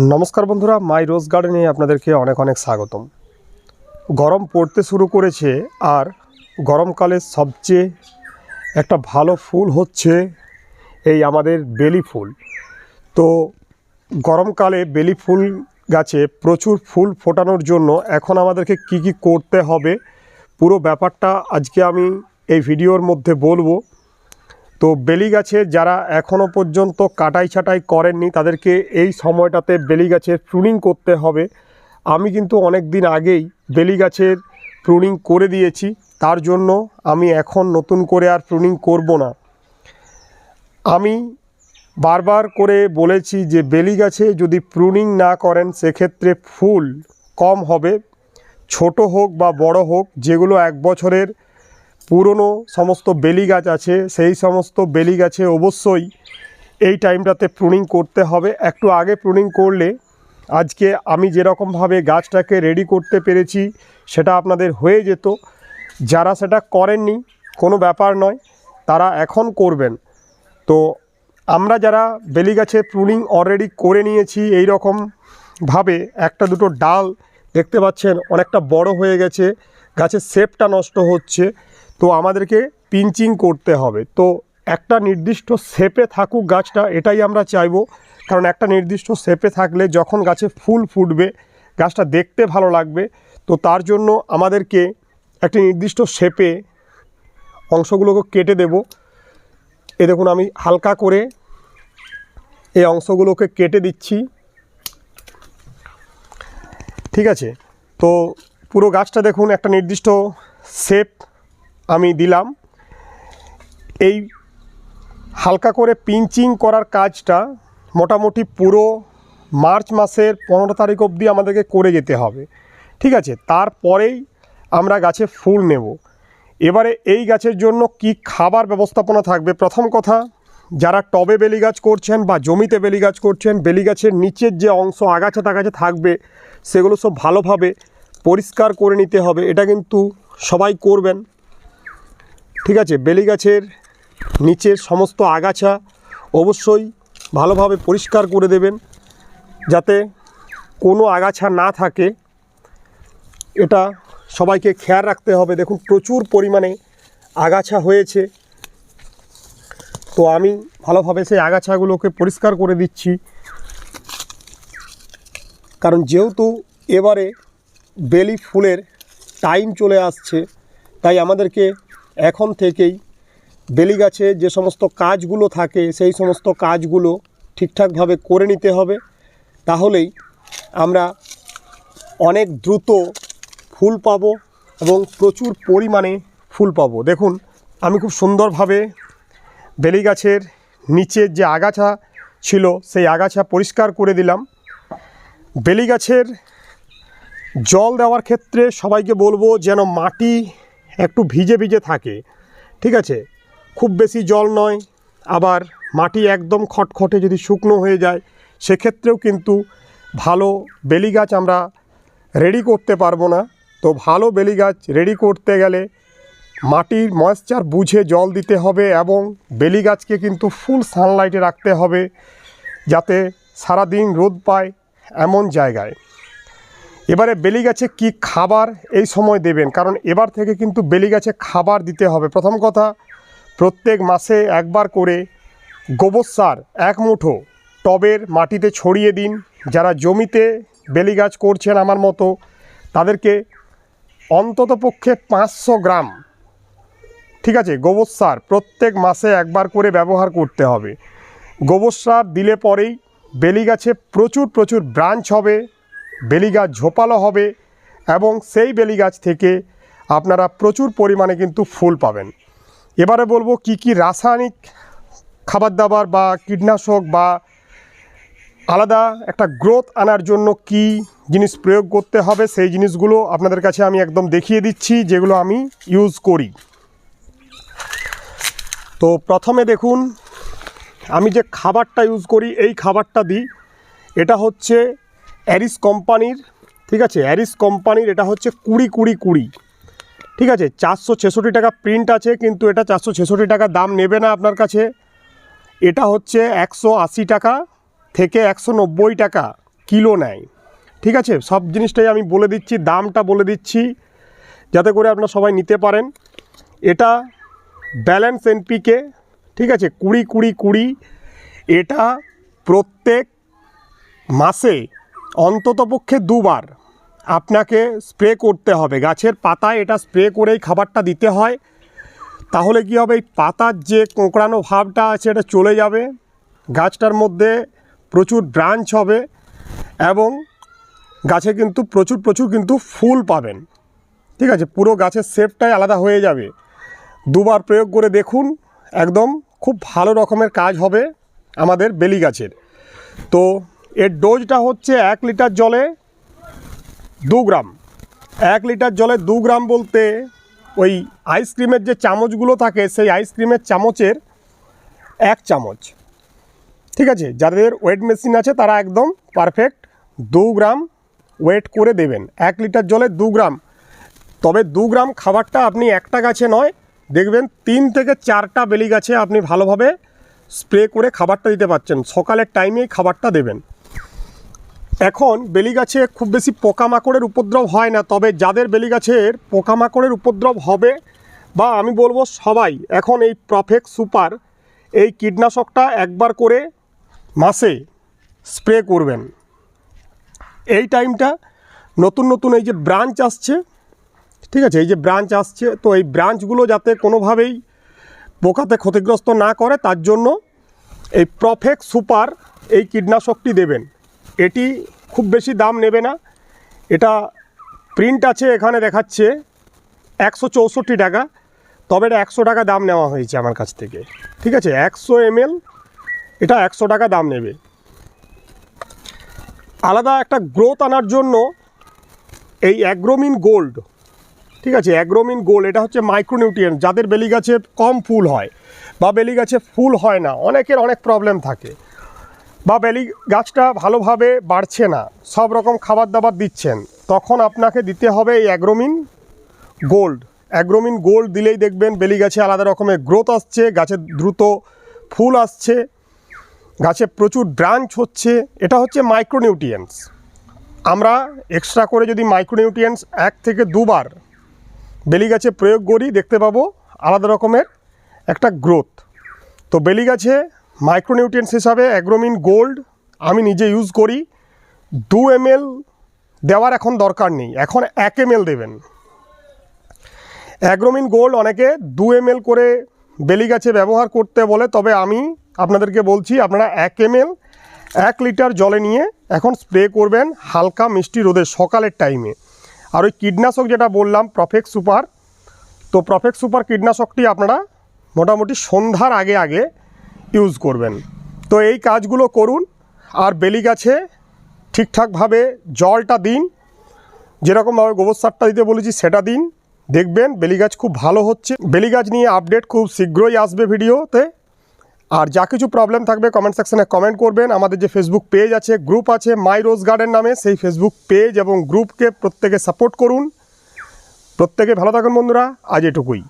नमस्कार बंधुरा माई रोज गार्डने आपनादेरके अनेक अनेक स्वागतम। गरम पड़ते शुरू करेছে और गरमकाले सबचेয়ে একটা ভালো ফুল হচ্ছে এই আমাদের বেলি ফুল। তো গরমকালে বেলি ফুল গাছে প্রচুর ফুল ফোটানোর জন্য এখন আমাদেরকে কি কি করতে হবে পুরো ব্যাপারটা আজকে আমি এই ভিডিওর মধ্যে বলবো। তো বেলি গাছে যারা এখনও পর্যন্ত কাটাই ছাটাই করেননি তাদেরকে এই সময়টাতে বেলি গাছের প্রুনিং করতে হবে। আমি কিন্তু অনেক দিন আগেই বেলি গাছের প্রুনিং করে দিয়েছি, তার জন্য আমি এখন নতুন করে আর প্রুনিং করব না। আমি বারবার করে বলেছি যে বেলি গাছে যদি প্রুনিং না করেন সেক্ষেত্রে ফুল কম হবে, ছোট হোক বা বড় হোক। যেগুলো এক বছরের পুরনো সমস্ত বেলি গাছ আছে সেই সমস্ত বেলি গাছে অবশ্যই এই টাইমটাতে প্রুনিং করতে হবে। একটু আগে প্রুনিং করলে আজকে আমি যেরকমভাবে গাছটাকে রেডি করতে পেরেছি সেটা আপনাদের হয়ে যেত। যারা সেটা করেননি কোনো ব্যাপার নয়, তারা এখন করবেন। তো আমরা যারা বেলি গাছে প্রুনিং অলরেডি করে নিয়েছি, এই রকমভাবে একটা দুটো ডাল দেখতে পাচ্ছেন অনেকটা বড় হয়ে গেছে, গাছের শেপটা নষ্ট হচ্ছে। তো আমাদেরকে পিঞ্চিং করতে হবে। তো একটা নির্দিষ্ট শেপে থাকুক গাছটা, এটাই আমরা চাইবো। কারণ একটা নির্দিষ্ট শেপে থাকলে যখন গাছে ফুল ফুটবে গাছটা দেখতে ভালো লাগবে। তো তার জন্য আমাদেরকে একটি নির্দিষ্ট শেপে অংশগুলোকে কেটে দেব। এ দেখুন আমি হালকা করে এই অংশগুলোকে কেটে দিচ্ছি, ঠিক আছে। তো পুরো গাছটা দেখুন একটা নির্দিষ্ট শেপ আমি দিলাম। এই হালকা করে পিঞ্চিং করার কাজটা মোটামুটি পুরো মার্চ মাসের 15 তারিখ অবধি আমাদেরকে করে যেতে হবে, ঠিক আছে। তারপরেই আমরা গাছে ফুল নেব। এবারে এই গাছের জন্য কি খাবার ব্যবস্থাপনা থাকবে, প্রথম কথা যারা টবে বেলি গাছ করছেন বা জমিতে বেলি গাছ করছেন, বেলি গাছের নিচের যে অংশ আগাছা টাগাছা থাকবে সেগুলো সব ভালোভাবে পরিষ্কার করে নিতে হবে। এটা কিন্তু সবাই করবেন, ঠিক আছে। বেলি গাছের নিচের সমস্ত আগাছা অবশ্যই ভালোভাবে পরিষ্কার করে দেবেন যাতে কোনো আগাছা না থাকে, এটা সবাইকে খেয়াল রাখতে হবে। দেখুন প্রচুর পরিমাণে আগাছা হয়েছে, তো আমি ভালোভাবে সেই আগাছাগুলোকে পরিষ্কার করে দিচ্ছি। কারণ যেহেতু এবারে বেলি ফুলের টাইম চলে আসছে, তাই আমাদেরকে এখন থেকেই বেলি গাছে যে সমস্ত কাজগুলো থাকে সেই সমস্ত কাজগুলো ঠিকঠাকভাবে করে নিতে হবে। তাহলেই আমরা অনেক দ্রুত ফুল পাবো এবং প্রচুর পরিমাণে ফুল পাবো। দেখুন আমি খুব সুন্দরভাবে বেলি গাছের নিচের যে আগাছা ছিল সেই আগাছা পরিষ্কার করে দিলাম। বেলি গাছের জল দেওয়ার ক্ষেত্রে সবাইকে বলবো যেন মাটি একটু ভিজে ভিজে থাকে, ঠিক আছে। খুব বেশি জল নয়, আবার মাটি একদম খটখটে যদি শুকনো হয়ে যায় সেক্ষেত্রেও কিন্তু ভালো বেলি গাছ আমরা রেডি করতে পারবো না। তো ভালো বেলি গাছ রেডি করতে গেলে মাটির ময়েশ্চার বুঝে জল দিতে হবে এবং বেলি গাছকে কিন্তু ফুল সানলাইটে রাখতে হবে যাতে সারাদিন রোদ পায় এমন জায়গায়। এবারে বেলি গাছে কি খাবার এই সময় দেবেন, কারণ এবার থেকে কিন্তু বেলি গাছে খাবার দিতে হবে। প্রথম কথা, প্রত্যেক মাসে একবার করে গোবর সার 1 মুঠো টবের মাটিতে ছড়িয়ে দিন। যারা জমিতে বেলি গাছ করছেন আমার মতো তাদেরকে অন্ততপক্ষে 500 গ্রাম, ঠিক আছে, গোবর সার প্রত্যেক মাসে একবার করে ব্যবহার করতে হবে। গোবর সার দিলে পরেই বেলি গাছে প্রচুর প্রচুর ব্রাঞ্চ হবে, বেলি গাছ ঝোপালো হবে এবং সেই বেলি গাছ থেকে আপনারা প্রচুর পরিমাণে কিন্তু ফুল পাবেন। এবারে বলবো কি কি রাসায়নিক খাবার দাবার বা কীটনাশক বা আলাদা একটা গ্রোথ আনার জন্য কি জিনিস প্রয়োগ করতে হবে সেই জিনিসগুলো আপনাদের কাছে আমি একদম দেখিয়ে দিচ্ছি যেগুলো আমি ইউজ করি। তো প্রথমে দেখুন আমি যে খাবারটা ইউজ করি এই খাবারটা দিই, এটা হচ্ছে অ্যারিস কোম্পানির, ঠিক আছে। অ্যারিস কোম্পানির এটা হচ্ছে 20-20-20, ঠিক আছে। 466 টাকা প্রিন্ট আছে, কিন্তু এটা 466 টাকা দাম নেবে না আপনার কাছে। এটা হচ্ছে 180 টাকা থেকে 190 টাকা কিলো নেয়। ঠিক আছে, সব জিনিসটাই আমি বলে দিচ্ছি, দামটা বলে দিচ্ছি যাতে করে আপনারা সবাই নিতে পারেন। এটা ব্যালেন্স এনপিকে, ঠিক আছে, 20-20-20। এটা প্রত্যেক মাসে অন্ততপক্ষে 2 বার আপনাকে স্প্রে করতে হবে। গাছের পাতায় এটা স্প্রে করেই খাবারটা দিতে হয়। তাহলে কি হবে, এই পাতার যে কোঁকড়ানো ভাবটা আছে এটা চলে যাবে, গাছটার মধ্যে প্রচুর ব্রাঞ্চ হবে এবং গাছে কিন্তু প্রচুর কিন্তু ফুল পাবেন। ঠিক আছে, পুরো গাছের শেপটাই আলাদা হয়ে যাবে। 2 বার প্রয়োগ করে দেখুন, একদম খুব ভালো রকমের কাজ হবে আমাদের বেলি গাছের। তো এর ডোজটা হচ্ছে 1 লিটার জলে 2 গ্রাম। 1 লিটার জলে 2 গ্রাম বলতে ওই আইসক্রিমের যে চামচগুলো থাকে সেই আইসক্রিমের চামচের 1 চামচ। ঠিক আছে, যাদের ওয়েট মেশিন আছে তারা একদম পারফেক্ট 2 গ্রাম ওয়েট করে দেবেন 1 লিটার জলে 2 গ্রাম। তবে 2 গ্রাম খাবারটা আপনি একটা গাছে নয়, দেখবেন 3 থেকে 4টা বেলি গাছে আপনি ভালোভাবে স্প্রে করে খাবারটা দিতে পারছেন। সকালের টাইমেই খাবারটা দেবেন। এখন বেলি গাছে খুব বেশি পোকামাকড়ের উপদ্রব হয় না, তবে যাদের বেলি গাছের পোকামাকড়ের উপদ্রব হবে বা আমি বলবো সবাই এখন এই প্রফেক্ট সুপার এই কীটনাশকটা একবার করে মাসে স্প্রে করবেন। এই টাইমটা নতুন এই যে ব্রাঞ্চ আসছে, ঠিক আছে, এই যে ব্রাঞ্চ আসছে, তো এই ব্রাঞ্চগুলো যাতে কোনোভাবেই পোকাতে ক্ষতিগ্রস্ত না করে তার জন্য এই প্রফেক্ট সুপার এই কীটনাশকটি দেবেন। এটি খুব বেশি দাম নেবে না। এটা প্রিন্ট আছে, এখানে দেখাচ্ছে 164 টাকা, তবে এটা 100 টাকা দাম নেওয়া হয়েছে আমার কাছ থেকে। ঠিক আছে, 100 ml এটা 100 টাকা দাম নেবে। আলাদা একটা গ্রোথ আনার জন্য এই অ্যাগ্রোমিন গোল্ড, ঠিক আছে, অ্যাগ্রোমিন গোল্ড এটা হচ্ছে মাইক্রোনিউট্রিয়েন্ট। যাদের বেলি গাছে কম ফুল হয় বা বেলি গাছে ফুল হয় না, অনেকের অনেক প্রবলেম থাকে, বা বেলি গাছটা ভালোভাবে বাড়ছে না, সব রকম খাবার দাবার দিচ্ছেন, তখন আপনাকে দিতে হবে এই অ্যাগ্রোমিন গোল্ড। অ্যাগ্রোমিন গোল্ড দিলেই দেখবেন বেলি গাছে আলাদা রকমের গ্রোথ আসছে, গাছে দ্রুত ফুল আসছে, গাছে প্রচুর ব্রাঞ্চ হচ্ছে। এটা হচ্ছে মাইক্রোনিউট্রিয়েন্টস। আমরা এক্সট্রা করে যদি মাইক্রোনিউট্রিয়েন্টস 1 থেকে 2 বার বেলি গাছে প্রয়োগ করি, দেখতে পাবো আলাদা রকমের একটা গ্রোথ। তো বেলি গাছে মাইক্রোনিউট্রিয়েন্টস হিসাবে অ্যাগ্রোমিন গোল্ড আমি নিজে ইউজ করি। 2 ml দেওয়ার এখন দরকার নেই, এখন 1 ml দেবেন। অ্যাগ্রোমিন গোল্ড অনেকে 2 ml করে বেলি গাছে ব্যবহার করতে বলে, তবে আমি আপনাদেরকে বলছি আপনারা 1 ml 1 লিটার জলে নিয়ে এখন স্প্রে করবেন হালকা মিষ্টি রোদে সকালের টাইমে। আর ওই কীটনাশক যেটা বললাম প্রফেক্ট সুপার, তো প্রফেক্ট সুপার কীটনাশকটি আপনারা মোটামুটি সন্ধ্যার আগে ইউজ করবেন। তো এই কাজগুলো করুন আর বেলি গাছে ঠিকঠাকভাবে জলটা দিন, যেরকমভাবে গোবর সারটা দিতে বলেছি সেটা দিন, দেখবেন বেলি গাছ খুব ভালো হচ্ছে। বেলি গাছ নিয়ে আপডেট খুব শীঘ্রই আসবে ভিডিওতে। আর যা কিছু প্রবলেম থাকবে কমেন্ট সেকশনে কমেন্ট করবেন। আমাদের যে ফেসবুক পেজ আছে, গ্রুপ আছে মাই রোজ গার্ডেন নামে, সেই ফেসবুক পেজ এবং গ্রুপকে প্রত্যেকে সাপোর্ট করুন। প্রত্যেকে ভালো থাকুন বন্ধুরা, আজ এটুকুই।